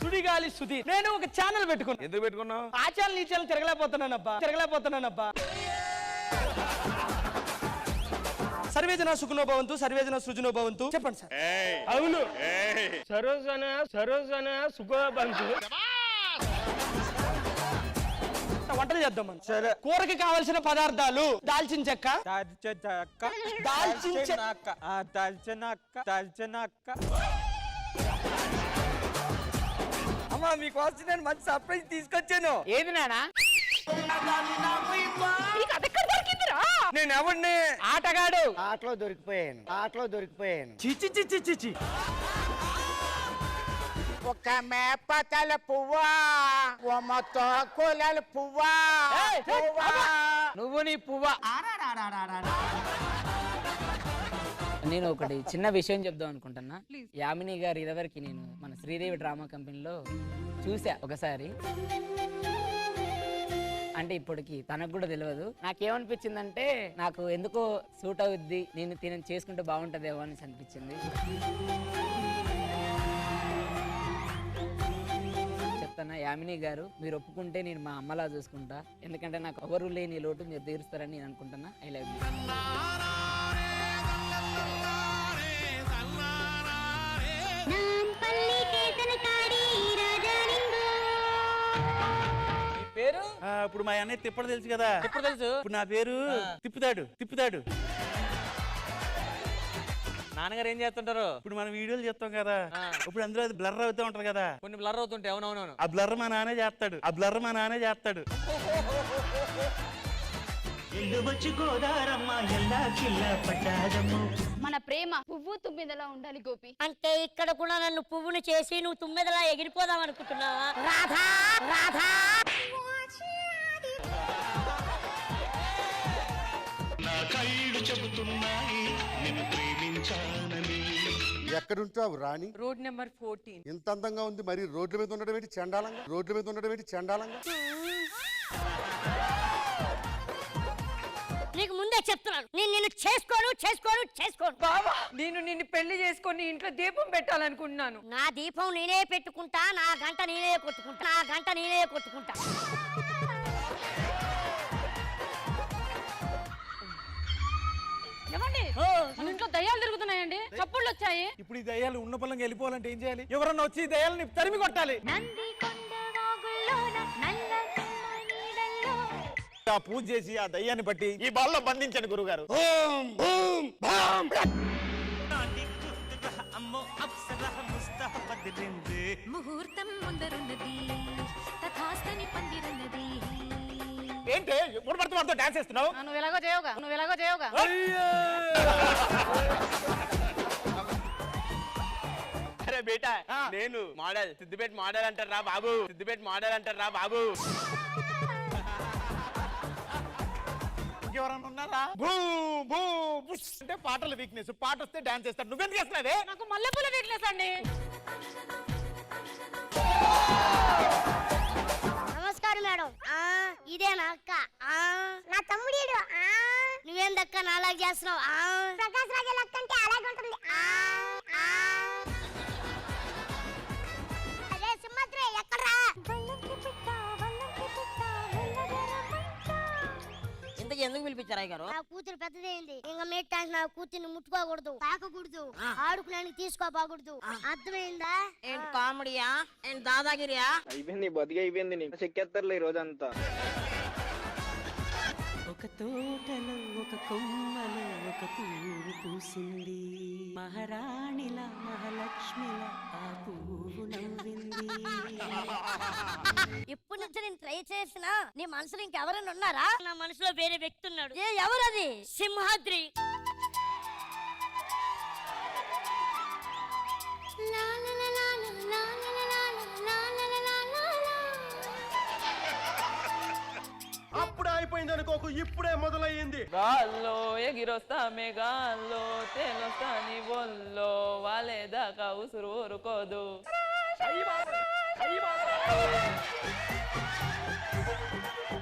సుడిగాలి సుధీర్. నేను ఒక ఛానల్ పెట్టుకున్నా. ఎందుకు పెట్టుకున్నావు? ఆ ఛానల్ ఈ ఛానల్ తిరగలేకపోతున్నానబ్బా. సర్వేజన సుఖనో భవంతు, సర్వేజన సృజనో భవంతు. చెప్పండి సార్. అవును, సరోజన సుఖోబంతు. వంటలు చేద్దాం మనం. సరే. కూరకి కావలసిన పదార్థాలు: దాల్చిన చెక్క, అమ్మా మీకోసం నేను మంచి సర్ప్రైజ్ తీసుకొచ్చాను. ఏది నానా? నేను ఎవరిని? ఆటగాడు. ఆటలో దొరికిపోయాను. చిచి చిచి చిచి. ఒక మేపతల పువ్వా, కొమ్మతో కొలల పువ్వా. నువ్వు నీ పువ్వా. నేను ఒకటి చిన్న విషయం చెప్దాం అనుకుంటున్నా. యామిని గారు ఇదివరకు నేను మన శ్రీదేవి డ్రామా కంపెనీలో చూసా ఒకసారి. అంటే ఇప్పటికి తనకు కూడా తెలియదు. నాకేమనిపించిందంటే నాకు ఎందుకో సూట్ అవుద్ది, నేను తిని చేసుకుంటే బాగుంటదేమో అని అనిపించింది. చెప్తానా యామిని గారు, మీరు ఒప్పుకుంటే నేను మా అమ్మలా చూసుకుంటా. ఎందుకంటే నాకు ఎవరు లేని లోటు మీరు తీరుస్తారని నేను అనుకుంటున్నా. I love you. పేరు ఇప్పుడు మా అన్నయ్య తిప్పడు తెలుసు కదా. ఎప్పుడు తెలుసు? ఇప్పుడు నా పేరు తిప్పుతాడు. నాన్నగారు ఏం చేస్తుంటారు? ఇప్పుడు మనం వీడియోలు చేస్తాం కదా, ఇప్పుడు అందులో అది బ్లర్ అవుతూ ఉంటది కదా. కొన్ని బ్లర్ అవుతుంటాయి. అవునవును. ఆ బ్లర్ మా నాన్నే చేస్తాడు. మన ప్రేమ పువ్వు తుమ్మిదలా ఉండాలి గోపి. అంటే ఇక్కడ కూడా నన్ను పువ్వును చేసి నువ్వు తుమ్మెదలా ఎగిరిపోదాం అనుకుంటున్నావా? రాధా ఎక్కడుంటావు రాణి? Road number 14. ఇంత అందంగా ఉంది, మరి రోడ్ల మీద ఉండడం ఏంటి చండాలంగా? నీకు ముందే చెప్తున్నాను, నేను నిన్ను చేసుకోను. బావా, నిన్ను పెళ్లి చేసుకొని ఇంట్లో దీపం పెట్టాలనుకుంటున్నాను. నా దీపం నేనే పెట్టుకుంటా, నా గంట నేనే కొట్టుకుంటా. ఏమండి, మన ఇంట్లో దయ్యాలు తిరుగుతున్నాయండి, చప్పుళ్ళు వచ్చాయి. ఇప్పుడు ఈ దయ్యాలు ఉన్న పొలంగా వెళ్ళిపోవాలంటే ఏం చేయాలి? ఎవరన్నా వచ్చి ఈ దయ్యాలని తరిమి కొట్టాలి. ఆ పూజ చేసి ఆ దయ్యాన్ని బట్టి ఈ బాల్లో బంధించండి గురుగారు. ముహూర్తం ముందరున్నది, తథాస్తని పందిరన్నది. ఏంటి ఎప్పుడు పడితే వాడితో డాన్స్ చేస్తున్నావు? నువ్వు ఎలాగో చేయవుగా. అరే బేటా, నేను మోడల్ సిద్దిపేట మోడల్ అంటారా బాబు. ఎవరన్నా ఉన్నారా? అంటే పాటల వీక్నెస్, పాట వస్తే డాన్స్ చేస్తాడు. నువ్వెందుకు చేస్తున్నావే? నాకు మల్లెపూల వీక్నెస్ అండి. నమస్కారం మేడం. ఇదేనా అక్క? నా తమ్ముడు. నువ్వేందక్క నాలాగా చేస్తున్నావు? ప్రకాశ్ రాజు లెక్క అంటే అలాగే ఉంటుంది. అదే సింహాద్రి ఎక్కడ్రా? ఇంతకు ఎందుకు పిలిపించారా గారు? నా కూతురు పెద్దదైంది, ఇంకా మెట్టానికి నా కూతుర్ని ముట్టుకోకూడదు, తాకకూడదు, ఆడుకునేందుకు తీసుకోపోకూడదు. అర్థమైందా? ఏంటి కామెడీయా? ఏంటి దాదాగిరియా? అయిపోయింది నీకు చెక్కేస్తారులే ఈ రోజంతా. ఒక తోటలో ఒక కొమ్మలో ఒక పువ్వు పూసింది, మహారాణిలా మహాలక్ష్మిలా ఆ పువ్వు నవ్వింది. ఇప్పటి నుంచి నేను ట్రై చేసినా నీ మనసులో ఇంకెవరైనా ఉన్నారా? నా మనసులో వేరే వ్యక్తి ఉన్నాడు. ఎవరది? సింహాద్రి. అప్పుడే అయిపోయింది అనుకోకు, ఇప్పుడే మొదలయ్యింది. గాల్లో ఎగిరొస్తామే, గాల్లో తేలొస్తా నీ బొల్లో, వాలేదాకా ఉసురు ఊరుకోదు.